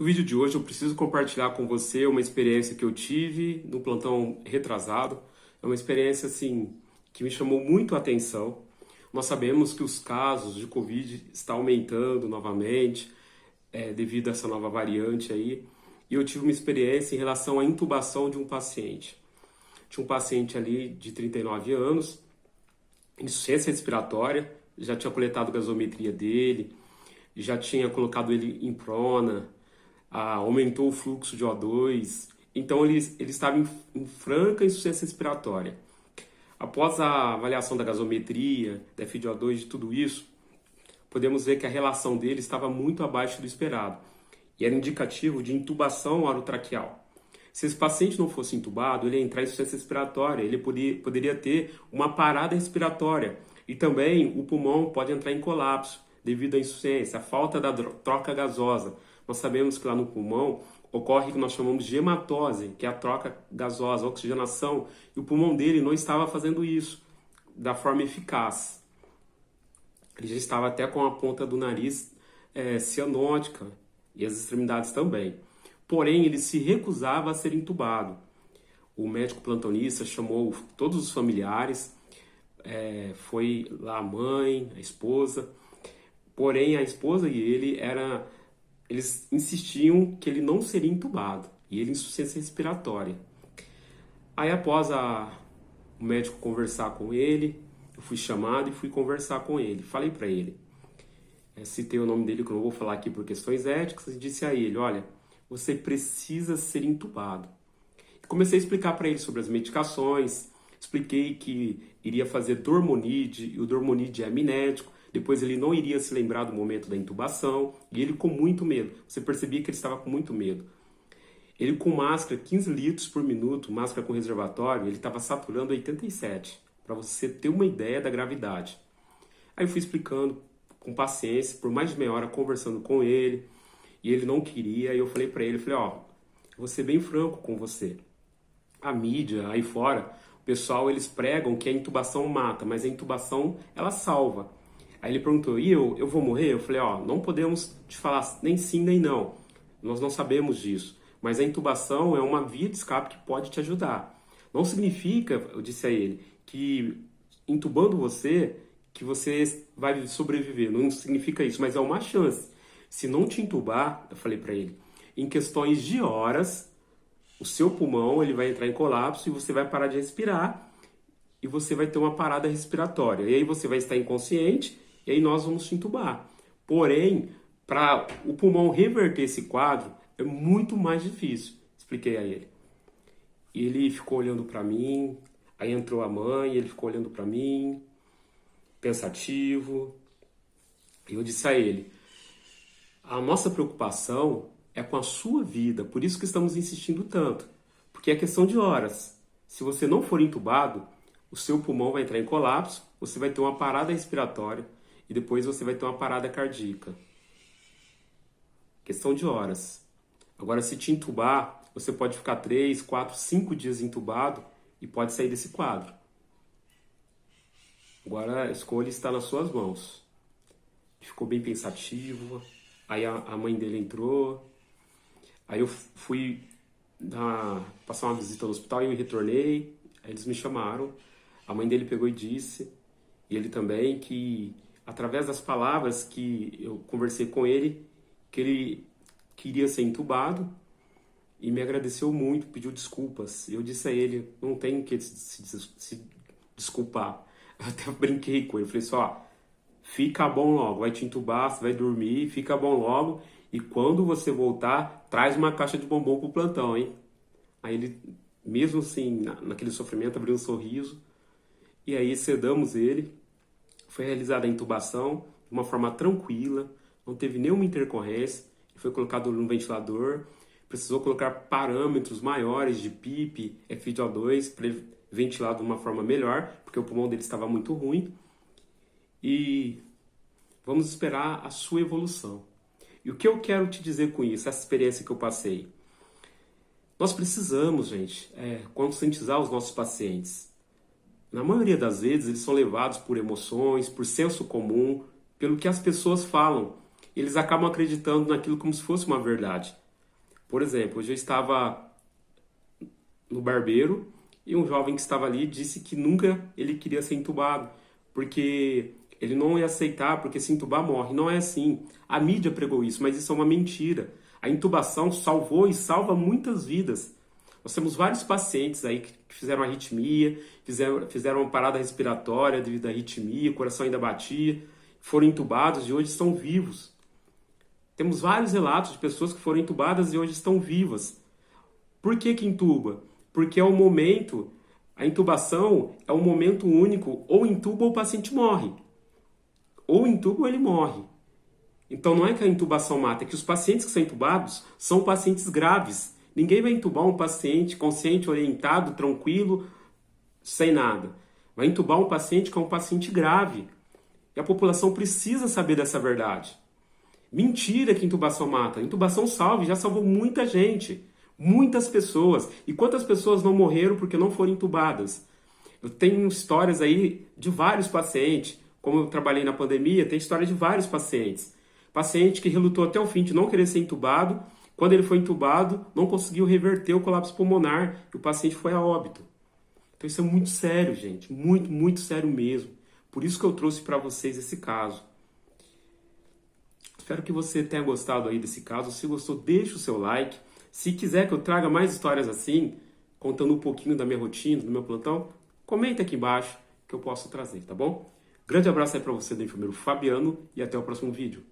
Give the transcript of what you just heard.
No vídeo de hoje eu preciso compartilhar com você uma experiência que eu tive no plantão retrasado. É uma experiência assim que me chamou muito a atenção. Nós sabemos que os casos de Covid estão aumentando novamente devido a essa nova variante aí. E eu tive uma experiência em relação à intubação de um paciente. Tinha um paciente ali de 39 anos, insuficiência respiratória, já tinha coletado a gasometria dele, já tinha colocado ele em prona, aumentou o fluxo de O2, então ele estava em franca insuficiência respiratória. Após a avaliação da gasometria, da FiO2, de tudo isso, podemos ver que a relação dele estava muito abaixo do esperado e era indicativo de intubação orotraqueal. Se esse paciente não fosse intubado, ele ia entrar em insuficiência respiratória, ele poderia ter uma parada respiratória e também o pulmão pode entrar em colapso devido à insuficiência, a falta da troca gasosa. Nós sabemos que lá no pulmão ocorre o que nós chamamos de hematose, que é a troca gasosa, a oxigenação, e o pulmão dele não estava fazendo isso da forma eficaz. Ele já estava até com a ponta do nariz cianótica e as extremidades também. Porém, ele se recusava a ser intubado. O médico plantonista chamou todos os familiares, foi lá a mãe, a esposa. Porém, a esposa e eles insistiam que ele não seria intubado, e ele insuficiência respiratória. Aí, após o médico conversar com ele, eu fui chamado e fui conversar com ele. Falei para ele, citei o nome dele, que eu não vou falar aqui por questões éticas, e disse a ele, olha, você precisa ser intubado. Comecei a explicar para ele sobre as medicações, expliquei que iria fazer dormonide, e o dormonide é amnético, depois ele não iria se lembrar do momento da intubação, e ele com muito medo. Você percebia que ele estava com muito medo. Ele com máscara, 15 litros por minuto, máscara com reservatório, ele estava saturando 87, para você ter uma ideia da gravidade. Aí eu fui explicando com paciência, por mais de meia hora, conversando com ele, e ele não queria, e eu falei para ele, vou ser bem franco com você. A mídia, aí fora, o pessoal, eles pregam que a intubação mata, mas a intubação, ela salva. Aí ele perguntou, e eu vou morrer? Eu falei, não podemos te falar nem sim nem não. Nós não sabemos disso. Mas a intubação é uma via de escape que pode te ajudar. Não significa, eu disse a ele, que intubando você, que você vai sobreviver. Não significa isso, mas é uma chance. Se não te intubar, eu falei para ele, em questões de horas, o seu pulmão ele vai entrar em colapso e você vai parar de respirar e você vai ter uma parada respiratória. E aí você vai estar inconsciente e aí nós vamos te intubar. Porém, para o pulmão reverter esse quadro, é muito mais difícil. Expliquei a ele. E ele ficou olhando para mim, aí entrou a mãe, ele ficou olhando para mim, pensativo. E eu disse a ele, a nossa preocupação é com a sua vida, por isso que estamos insistindo tanto. Porque é questão de horas. Se você não for intubado, o seu pulmão vai entrar em colapso, você vai ter uma parada respiratória e depois você vai ter uma parada cardíaca. Questão de horas. Agora, se te intubar, você pode ficar 3, 4, 5 dias intubado e pode sair desse quadro. Agora, a escolha está nas suas mãos. Ele ficou bem pensativo. Aí a mãe dele entrou. Aí eu fui passar uma visita no hospital e eu retornei. Aí eles me chamaram. A mãe dele pegou e disse, e ele também, que através das palavras que eu conversei com ele, que ele queria ser intubado e me agradeceu muito, pediu desculpas. Eu disse a ele, não tem que se desculpar. Eu até brinquei com ele, falei só, fica bom logo, vai te intubar, você vai dormir, fica bom logo. E quando você voltar, traz uma caixa de bombom pro plantão, hein? Aí ele, mesmo assim, naquele sofrimento, abriu um sorriso. E aí sedamos ele. Foi realizada a intubação de uma forma tranquila, não teve nenhuma intercorrência. Ele foi colocado no ventilador. Precisou colocar parâmetros maiores de PIP, FiO2, para ele ventilar de uma forma melhor, porque o pulmão dele estava muito ruim. E vamos esperar a sua evolução. E o que eu quero te dizer com isso, essa experiência que eu passei? Nós precisamos, gente, conscientizar os nossos pacientes. Na maioria das vezes, eles são levados por emoções, por senso comum, pelo que as pessoas falam. Eles acabam acreditando naquilo como se fosse uma verdade. Por exemplo, hoje eu estava no barbeiro e um jovem que estava ali disse que nunca ele queria ser entubado, porque ele não ia aceitar, porque se entubar morre. Não é assim. A mídia pregou isso, mas isso é uma mentira. A intubação salvou e salva muitas vidas. Nós temos vários pacientes aí que fizeram arritmia, fizeram uma parada respiratória devido à arritmia, o coração ainda batia, foram entubados e hoje estão vivos. Temos vários relatos de pessoas que foram entubadas e hoje estão vivas. Por que que intuba? Porque é o momento, a intubação é um momento único, ou intuba ou o paciente morre. Ou intuba ou ele morre. Então não é que a intubação mata, é que os pacientes que são intubados são pacientes graves. Ninguém vai intubar um paciente consciente, orientado, tranquilo, sem nada. Vai intubar um paciente que é um paciente grave. E a população precisa saber dessa verdade. Mentira que intubação mata. Intubação salva, já salvou muita gente. Muitas pessoas. E quantas pessoas não morreram porque não foram intubadas? Eu tenho histórias aí de vários pacientes. Como eu trabalhei na pandemia, tem história de vários pacientes. Paciente que relutou até o fim de não querer ser intubado. Quando ele foi intubado, não conseguiu reverter o colapso pulmonar e o paciente foi a óbito. Então isso é muito sério, gente. Muito, muito sério mesmo. Por isso que eu trouxe para vocês esse caso. Espero que você tenha gostado aí desse caso. Se gostou, deixa o seu like. Se quiser que eu traga mais histórias assim, contando um pouquinho da minha rotina, do meu plantão, comenta aqui embaixo que eu posso trazer, tá bom? Grande abraço aí para você do enfermeiro Fabiano e até o próximo vídeo.